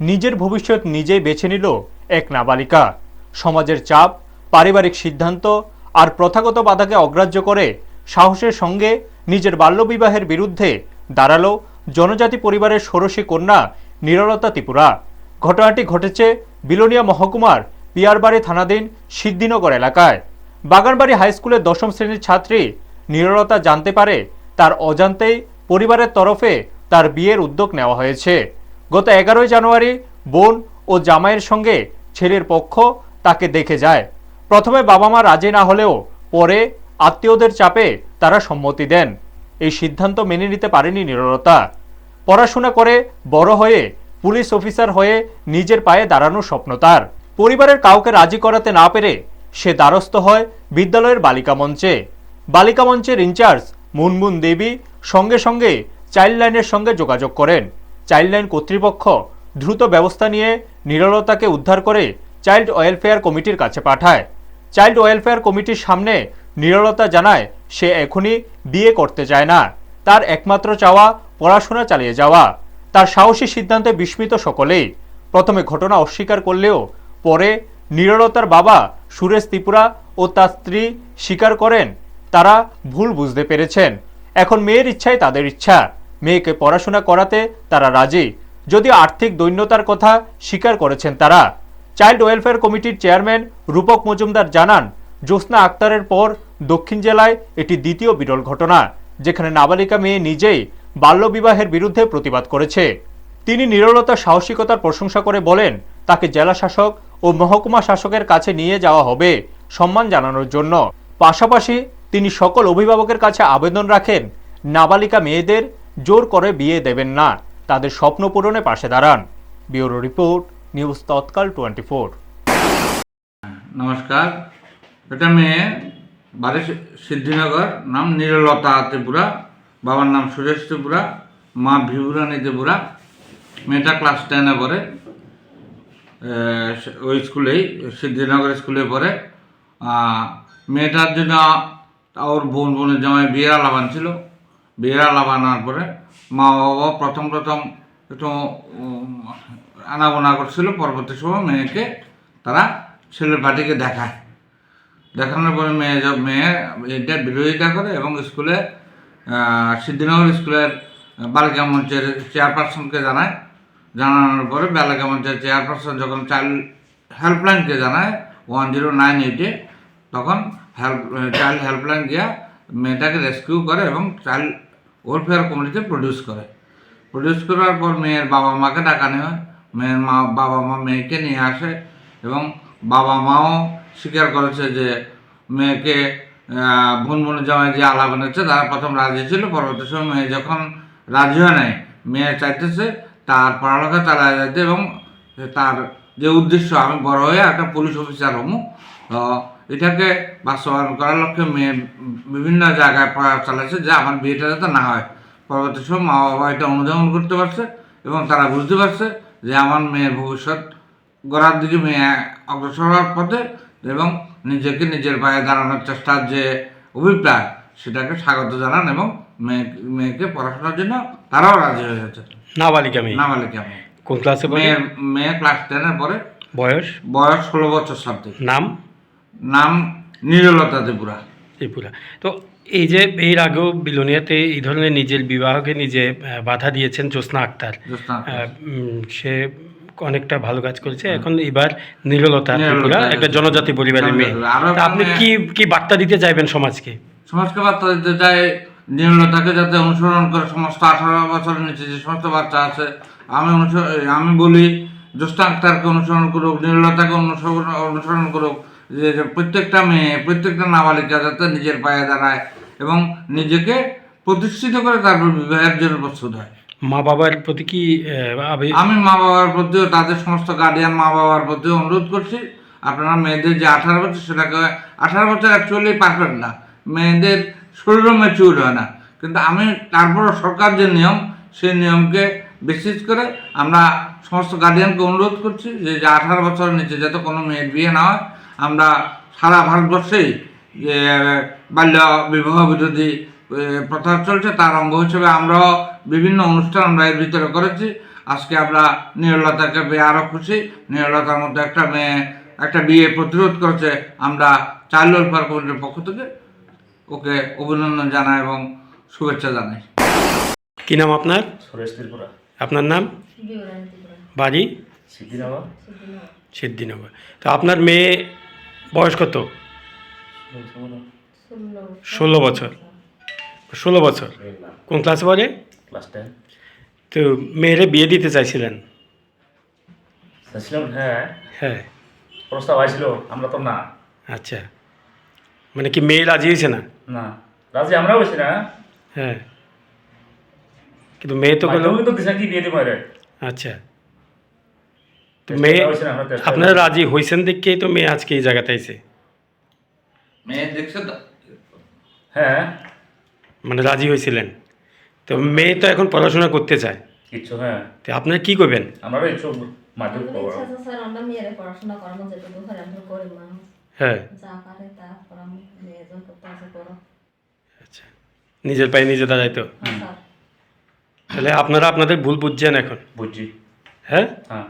নিজের ভবিষ্যৎ নিজেই বেছে নিল এক নাবালিকা। সমাজের চাপ, পারিবারিক সিদ্ধান্ত আর প্রথাগত বাধাকে অগ্রাহ্য করে সাহসের সঙ্গে নিজের বাল্যবিবাহের বিরুদ্ধে দাঁড়ালো জনজাতি পরিবারের ষোড়শী কন্যা নিরলতা ত্রিপুরা। ঘটনাটি ঘটেছে বিলোনিয়া মহকুমার পিয়ারবাড়ি থানাধীন সিদ্ধিনগর এলাকায়। বাগানবাড়ি হাইস্কুলের দশম শ্রেণীর ছাত্রী নিরলতা জানতে পারে তার অজান্তেই পরিবারের তরফে তার বিয়ের উদ্যোগ নেওয়া হয়েছে। গত 11 জানুয়ারি বোন ও জামাইয়ের সঙ্গে ছেলের পক্ষ তাকে দেখে যায়। প্রথমে বাবা মা রাজি না হলেও পরে আত্মীয়দের চাপে তারা সম্মতি দেন। এই সিদ্ধান্ত মেনে নিতে পারেনি নিরলতা। পড়াশোনা করে বড় হয়ে পুলিশ অফিসার হয়ে নিজের পায়ে দাঁড়ানোর স্বপ্ন তার। পরিবারের কাউকে রাজি করাতে না পেরে সে দ্বারস্থ হয় বিদ্যালয়ের বালিকা মঞ্চে। বালিকা মঞ্চের ইনচার্জ মুনমুন দেবী সঙ্গে সঙ্গে চাইল্ড লাইনের সঙ্গে যোগাযোগ করেন। চাইল্ড লাইন কর্তৃপক্ষ দ্রুত ব্যবস্থা নিয়ে নিরলতাকে উদ্ধার করে চাইল্ড ওয়েলফেয়ার কমিটির কাছে পাঠায়। চাইল্ড ওয়েলফেয়ার কমিটির সামনে নিরলতা জানায় সে এখনই বিয়ে করতে চায় না, তার একমাত্র চাওয়া পড়াশোনা চালিয়ে যাওয়া। তার সাহসী সিদ্ধান্তে বিস্মিত সকলেই। প্রথমে ঘটনা অস্বীকার করলেও পরে নিরলতার বাবা সুরেশ ত্রিপুরা ও তার স্ত্রী স্বীকার করেন তারা ভুল বুঝতে পেরেছেন। এখন মেয়ের ইচ্ছাই তাদের ইচ্ছা, মেয়েকে পড়াশোনা করাতে তারা রাজি, যদিও আর্থিক দৈন্যতার কথা স্বীকার করেছেন তারা। চাইল্ড ওয়েলফেয়ার কমিটির চেয়ারম্যান রূপক মজুমদার জানান, জ্যোৎস্না আক্তারের পর দক্ষিণ জেলায় এটি দ্বিতীয় বিরল ঘটনা যেখানে নাবালিকা মেয়ে নিজেই বাল্যবিবাহের বিরুদ্ধে প্রতিবাদ করেছে। তিনি নিরলতার সাহসিকতার প্রশংসা করে বলেন তাকে জেলা শাসক ও মহকুমা শাসকের কাছে নিয়ে যাওয়া হবে সম্মান জানানোর জন্য। পাশাপাশি তিনি সকল অভিভাবকের কাছে আবেদন রাখেন নাবালিকা মেয়েদের জোর করে বিয়ে দেবেন না, তাদের স্বপ্ন পূরণে পাশে দাঁড়ান। ব্যুরো রিপোর্ট, নিউজ তৎকাল 24। নমস্কার, এটা মেয়ে, বাড়ি সিদ্ধিনগর, নাম নিরলতা ত্রিপুরা, বাবার নাম সুরেশ ত্রিপুরা, মা ভিবুরানী ত্রিপুরা। মেয়েটা ক্লাস 10-এ পড়ে, ওই স্কুলেই সিদ্ধিনগর স্কুলে পড়ে। মেয়েটার জন্য ওর বোনের জামাই বিয়ের আলাপান ছিল। বিয়ের আলাপান আনার পরে মা বাবা প্রথম একটু আনাগোনা করছিল। পরবর্তী সময় মেয়েকে তারা ছেলের পার্টিকে দেখানোর পরে মেয়ে এটা বিরোধিতা করে এবং স্কুলে সিদ্ধিনগর স্কুলের বালিকা মঞ্চের চেয়ারপারসনকে জানানোর পরে বালিকা মঞ্চের চেয়ারপারসন যখন চাইল্ড হেল্পলাইনকে জানায় 1098-এ, তখন চাইল্ড হেল্পলাইন গিয়া মেয়েটাকে রেস্কিউ করে এবং চাইল্ড ওয়েলফেয়ার কমিটিতে প্রডিউস করার পর মেয়ের বাবা মাকে ডাকানো হয়। মেয়ের বাবা মা মেয়েকে নিয়ে আসে এবং বাবা মাও স্বীকার করেছে যে মেয়েকে বোনের জামাই যে আলাপন হচ্ছে তারা প্রথম রাজি ছিল। পরবর্তী সময় মেয়ে যখন রাজি হয় নাই, মেয়ে চাইতেছে তার পড়ালেখা চালায় যেতে এবং তার যে উদ্দেশ্য আমি বড় হয়ে একটা পুলিশ অফিসার হবো, এটাকে বাস্তবায়ন করার লক্ষ্যে মেয়ে বিভিন্ন জায়গায় পড়া চালাচ্ছে যে আমার বিয়েটা যাতে না হয়। পরবর্তী সময় মা বাবা এটা অনুধাবন করতে পারছে এবং তারা বুঝতে পারছে যে আমার মেয়ের ভবিষ্যৎ গড়ার দিকে মেয়ে অগ্রসর হওয়ার পথে এবং নিজেকে নিজের পায়ে দাঁড়ানোর চেষ্টার যে অভিপ্রায় সেটাকে স্বাগত জানান এবং মেয়েকে পড়াশোনার জন্য তারাও রাজি হয়ে গেছে। নাবালিকা মেয়ে কোন ক্লাসে পড়ে? মেয়ে ক্লাস 10-এ পড়ে। বয়স 16 বছর সামথিং। নাম নিরলতা ত্রিপুরা। তো এই যে এর আগেও বিলোনিয়াতে এই ধরনের নিজের বিবাহকে নিজে বাধা দিয়েছেন জ্যোৎস্না আক্তার, সে অনেকটা ভালো কাজ করেছে। এখন এবার নিরলতা ত্রিপুরা একটা জনজাতি পরিবারের মেয়ে। আপনি কি বার্তা দিতে চাইবেন সমাজকে? বার্তা দিতে চাই নিরলতাকে যাতে অনুসরণ করে সমস্ত 18 বছরের নিচে যে সমস্ত বাচ্চা আছে, আমি বলি জ্যোৎস্না আক্তারকে অনুসরণ করুক, নিরলতাকে অনুসরণ করুক, যে প্রত্যেকটা মেয়ে, প্রত্যেকটা নাবালিকা যাতে নিজের পায়ে দাঁড়ায় এবং নিজেকে প্রতিষ্ঠিত করে তারপর বিবাহের জন্য প্রস্তুত হয়। মা বাবার প্রতি কি আমি মা বাবার প্রতিও, তাদের সমস্ত গার্ডিয়ান মা বাবার প্রতিও অনুরোধ করছি, আপনারা মেয়েদের যে 18 বছর, সেটাকে 18 বছর অ্যাকচুয়ালি পারফেক্ট না, মেয়েদের শরীরও ম্যাচিউর হয় না, কিন্তু আমি তারপরও সরকার যে নিয়ম, সেই নিয়মকে বেসিস করে আমরা সমস্ত গার্ডিয়ানকে অনুরোধ করছি যে 18 বছরের নিচে যাতে কোনো মেয়ের বিয়ে না হয়। আমরা সারা ভারতবর্ষেই যে বাল্য বিবাহ বিরোধী প্রথা চলছে, তার অঙ্গ হিসেবে আমরাও বিভিন্ন অনুষ্ঠান আমরা এর ভিতরে করেছি। আজকে আমরা নিরলতাকে পেয়ে আরও খুশি। নিরলতার মধ্যে একটা মেয়ে একটা বিয়ে প্রতিরোধ করেছে। আমরা চাইল্ড ওয়েলফেয়ার কমিটির পক্ষ থেকে ওকে অভিনন্দন জানাই এবং শুভেচ্ছা জানাই। কি নাম আপনার? সুরেশ ত্রিপুরা, আপনার নাম? বিবরণী ত্রিপুরা, বাড়ি? সিদ্ধিনগর, সিদ্ধিনগর। সিদ্ধিনগর। তো আপনার মেয়ে বয়স কত? 16 বছর। 16 বছর। কোন ক্লাসে পড়ে? ক্লাস 10 তো মেয়েরে বিয়ে দিতে চাইছিলেন? চাইছিলাম। হ্যাঁ, হ্যাঁ। প্রস্তাব আসছিল, আমরা তো না আচ্ছা, মানে কি মেয়ে রাজি হয়েছে না? না রাজি আমরা হয়েছি না। হ্যাঁ, কিন্তু মেয়ে তো কোনো। তো দিশা কি বিয়ে দিব রে। আচ্ছা, তো মেয়ে হয়েছে না, আমরা চেষ্টা আপনারা করি। রাজি হয়েছেন দেখেই তো মেয়ে আজকে এই জায়গাতে আইছে। মেয়ে দেখছে তো? হ্যাঁ, মানে রাজি হয়েছিলেন। তো মেয়ে তো এখন পড়াশোনা করতে চায়, কিচ্ছু। হ্যাঁ, তো আপনারা কি করবেন? আমরা ইচ্ছুক মাধ্যমিক আমাদের পড়া। ইচ্ছা আছে স্যার আমরা মেয়েরে পড়াশোনা করানো যেটুকু হয় আমরা গরিব মানুষ হ্যাঁ, যা পারে তা করানো, মেয়ে যখন করতে আছে করো। আচ্ছা, নিজের পায়ে নিজে দাঁড়াইতো। হ্যাঁ স্যার। তাহলে আপনারা আপনাদের ভুল বুঝছেন এখন। বুঝছি। হ্যাঁ, হ্যাঁ,